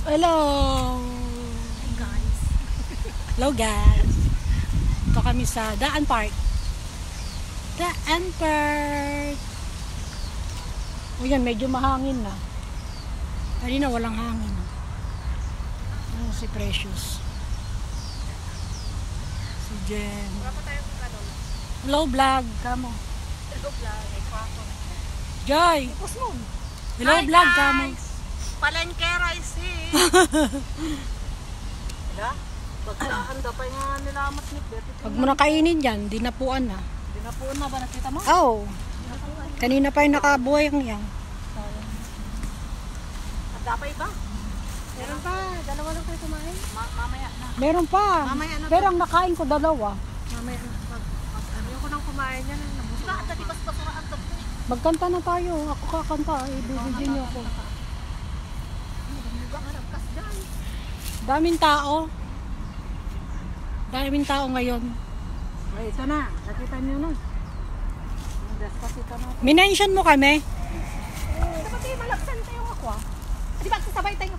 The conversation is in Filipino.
Hello! Hi guys. Hello guys! Ito kami sa Daan Park. Daan Park! O yan, medyo mahangin na. Kanina walang hangin. Ano si Precious? Si Jen. Wala pa tayo kung ano. Hello vlog! Kamo. Hello vlog. Ay, kwako. Joy! Ipos nun. Hello Hi, vlog! guys. Kamo. Palengkera is here. Diba? Pagkaanda pa yung nilamat ni Betty. Huwag mo na kainin dyan. Dinapuan na. Dinapuan na ba? Nakita mo? Oh! Kanina pa yung nakabuhay ang yan. Agapay ba? Meron pa. Dalawa lang tayo kumain. Mamaya na. Meron pa. Mamaya na. Pero ang nakain ko dalawa. Mamaya na. Ayoko nang kumain yan. Nabusog. Diba? Dati bas basaraan to. Magkanta na tayo. Ako kakanta. Ibibigyan niyo ako. Daming tao. Daming tao ngayon. Ay, ito na. Nakita niyo na. Despacito na. Minention mo kami. Dapat malaksan tayo ako ah. Di ba sasabay tayong